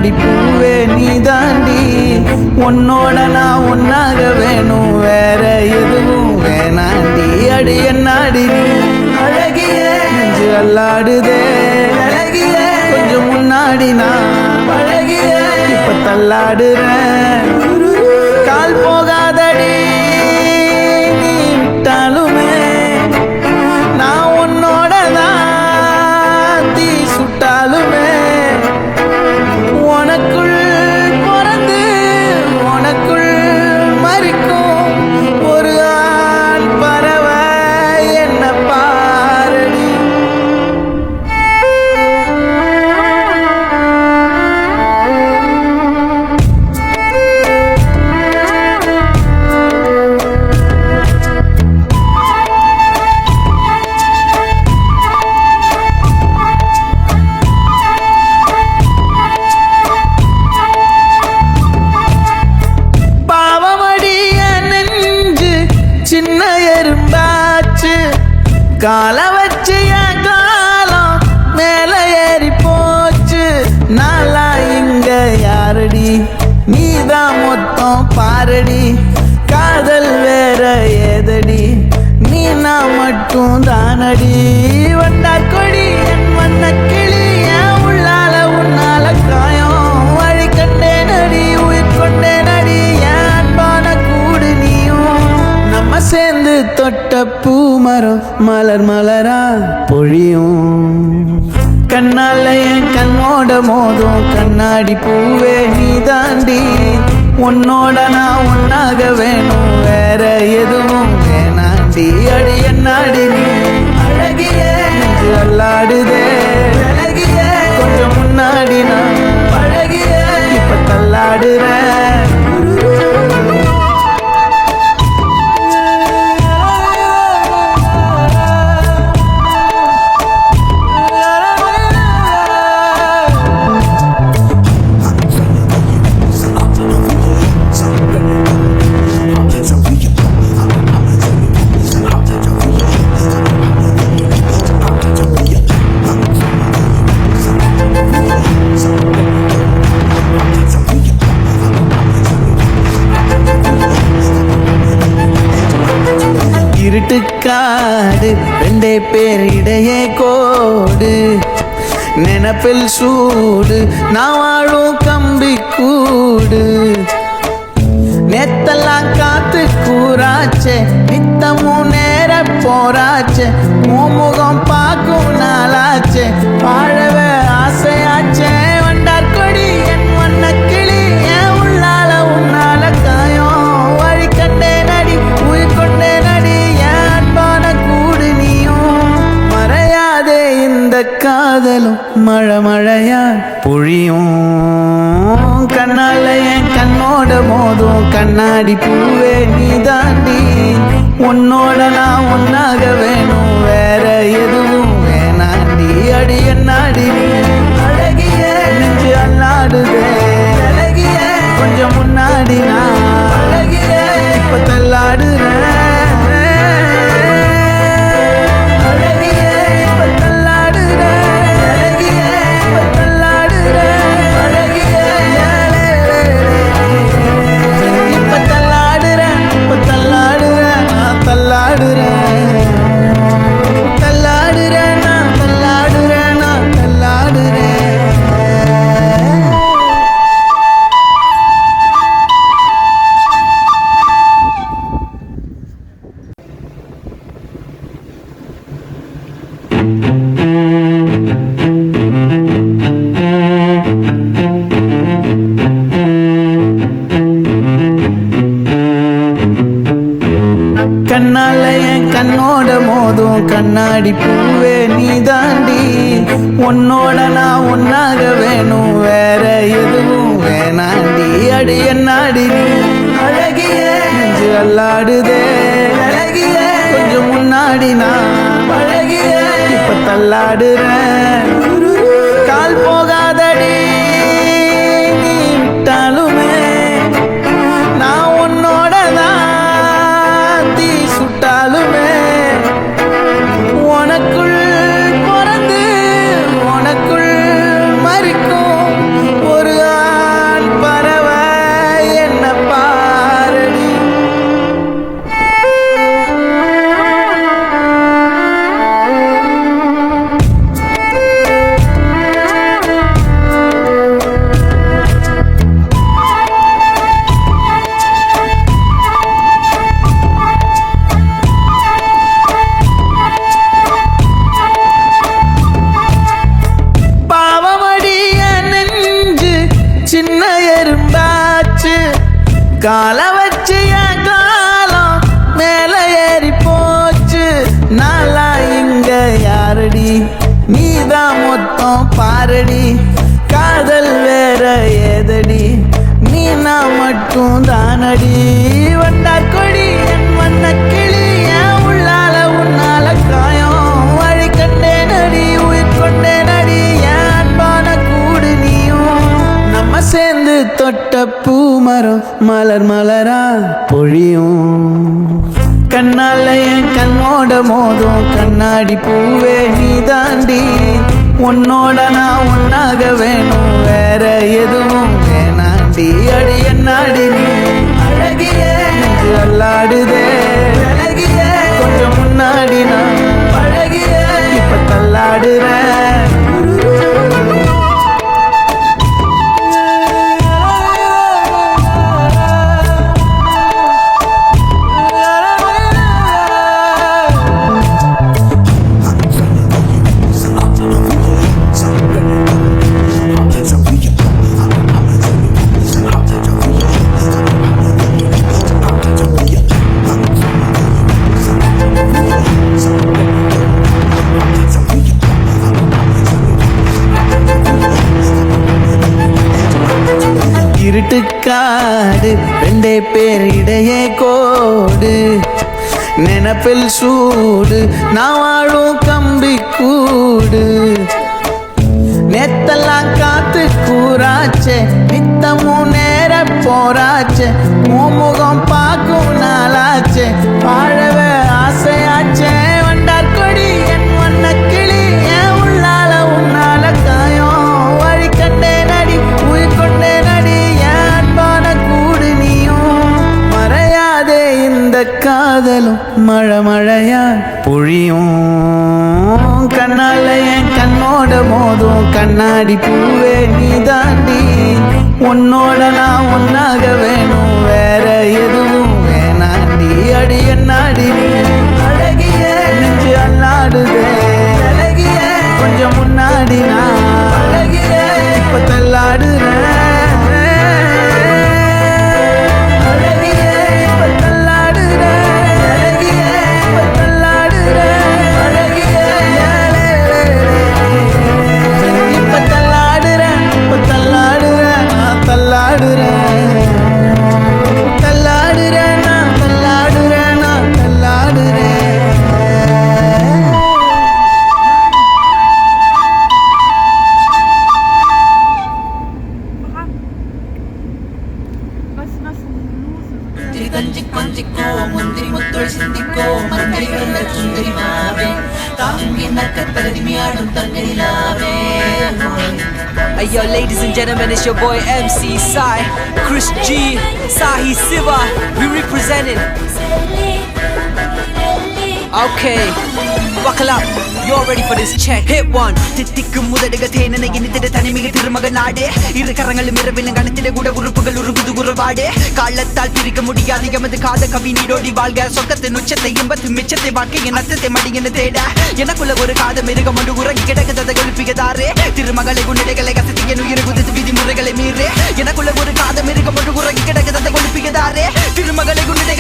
கண்ணாடி பூவே நீ தாண்டி. உன்னோட நான் ஒன்னாக வேணும், வேற எதுவும் வேணாண்டி. அடி என்னாடி நீ அழகிய நெஞ்சு அல்லாடுதே அழகிய. கொஞ்சம் முன்னாடி நான் அழகிய இப்ப தள்ளாடுறேன். கால் போகாதடி நீ விட்டாலுமே, நான் உன்னோட தான் தீ சுட்டாலுமே. உனக்குள் பிறந்து உனக்குள் மறிக்கும் ஒரு ஆண் பறவை என்ன பாரடி. சின்ன எறும்பாச்சு கால வச்சு என் காலம் மேல ஏறி போச்சு. நாளா இங்க யாரடி நீதான் மொத்தம் பாரடி. காதல் வேற ஏதடி நீ நான் மட்டும் தானடி. வண்டார் கொடி என் வண்ண கிளி என் உள்ளால உன்னால காயம் வழி கண்டே நடி உயிர் கொண்டே நடி. என் அன்பான கூடு நீயும் நம்ம சேர்ந்து தொட்ட பூ மரம் மலர் மலரா பொழியும். கண்ணால என் கண்ணோட மோதும் கண்ணாடி பூவே நீ தாண்டி. உன்னோட நான் ஒன்னாக வேணும், வேற எதுவும் வேணாண்டி. அடி என்னாடி நீ அழகிய நெஞ்சு அல்லாடுதே அழகிய. கொஞ்சம் முன்னாடி நான் அழகிய இப்ப தள்ளாடுறேன். இருட்டுக்காடு ரெண்டே பேர் இடையே கோடு. நினப்பில் சூடு நான் வாழும் கம்பி கூடு. நேத்தெல்லாம் காத்து கூறாச்சே நித்தமும் நேர போராச்சே. முகம் பார்க்கும் நாளாச்சே வாழவே ஆசையாச்சே. வண்டார் கொடி என் வண்ண கிளி என் உள்ளால உன்னால காயம் வழி கண்டே நடி உயிர் கொண்டே நடி. என் அன்பான கூடு நீயும் மறையாதே இந்த காதலும் மழை மழையா பொழியும். கண்ணால என் கண்ணோட மோதும் கண்ணாடி பூவே நீ தாண்டி. உன்னோட நான் ஒன்னாக வேணும், வேற எதுவும் வேணாண்டி. அடி என்னாடி நீ அழகிய நெஞ்சு அல்லாடுதே அழகிய. கொஞ்சம் முன்னாடி நான் அழகிய இப்ப தள்ளாடுறேன். கண்ணால என் கண்ணோட மோதும் கண்ணாடி பூவே நீ தாண்டி. உன்னோட நான் ஒன்னாக வேணும், வேற எதுவும் வேணாண்டி. அடி என்னாடி நீ அழகிய நெஞ்சு அல்லாடுதே அழகிய. கொஞ்சம் முன்னாடி நான் அழகிய இப்ப தள்ளாடுறேன். கால் போகாதடி நீ விட்டாலுமே, நான் உன்னோட தான் தீ சுட்டாலுமே. உனக்குள் பிறந்து உனக்குள் மறிக்கும் ஒரு சின்ன எறும்பாச்சு கால வச்சு என் காலம் மேல ஏறி போச்சு நாளா இங்க யாரடி நீதான் மொத்தம் பாரடி காதல் வேற ஏதடி நீ நான் மட்டும் தானடி வண்டார் கொடி என் வண்ண கிளி என் உள்ளால உன்னால காயம் வழி கண்டே நடி உயிர் கொண்டே நடி என் அன்பான கூடு நீயும் நம்ம சேர்ந்து தொட்ட பூ மரம் மலர் மலரா பொழியும் கண்ணால என் கண்ணோட மோதும் கண்ணாடி பூவே நீ தாண்டி உன்னோட நான் ஒன்னாக வேணும் வேற எதுவும் வேணாண்டி அடி என்னாடி நீ அழகிய அல்லாடுதே அழகிய கொஞ்சம் முன்னாடி நான் பழகிய இப்ப தள்ளாடுறேன் இருட்டுக்காடு ரெண்டே பேர் இடையே கோடு நினப்பில் சூடு நான் வாழும் கம்பி கூடு நேத்தெல்லாம் காத்து கூறாச்சே நித்தமும் நேர போராச்சே முகம் பார்க்கும் நாளாச்சே வாழவே ஆசையாச்சே வண்டார் கொடி என் வண்ண கிளி என் உள்ளால உன்னால காயம் வழி கண்டே நடி உயிர் கொண்டே நடி என் அன்பான கூடு நீயும் மறையாதே இந்த காதலும் மழை மழையா பொழியும் கண்ணால என் கண்ணோட மோதும் கண்ணாடி பூவே நீ தாண்டி உன்னோட நான் ஒன்னாக வேணும் வேற எதுவும் வேணாண்டி அடி என்னாடி நீ அழகிய நெஞ்சு அல்லாடுதே அழகிய கொஞ்சம் முன்னாடி நான் அழகிய இப்ப தள்ளாடுறேன் Hey yo, ladies and gentlemen, it's your boy MC Sai, Chris G, Sahi Siva. We representing. Okay, buckle up. You're ready for this check. Hit one. தித்திக்கும் முதடுக தேனனை இனித்திட தனிமிக திருமக நாடே இரு கரங்களும் இரவிலும் கணத்திட கூட உறுப்புகள் உருகுது உருவாடே காலத்தால் பிரிக்க முடியாது எமது காத கவி நீடோடி வாழ்க சொக்கத்தின் உச்சத்தை இன்பத்து மிச்சத்தை வாழ்க்கையின் அர்த்தத்தை மடியின்னு தேட எனக்குள்ள ஒரு காத மிருகம் ஒன்று உறங்கி கிடக்கதை கொழுப்பிக்கதாரே திருமகளை குண்டிடைகளை கசத்தி என் உயிர் குதித்து விதிமுறைகளை மீறே எனக்குள்ள ஒரு காத மிருகம் ஒன்று உறங்கி கிடக்கதை கொழுப்பிக்கதாரே திருமகளை குண்டிடை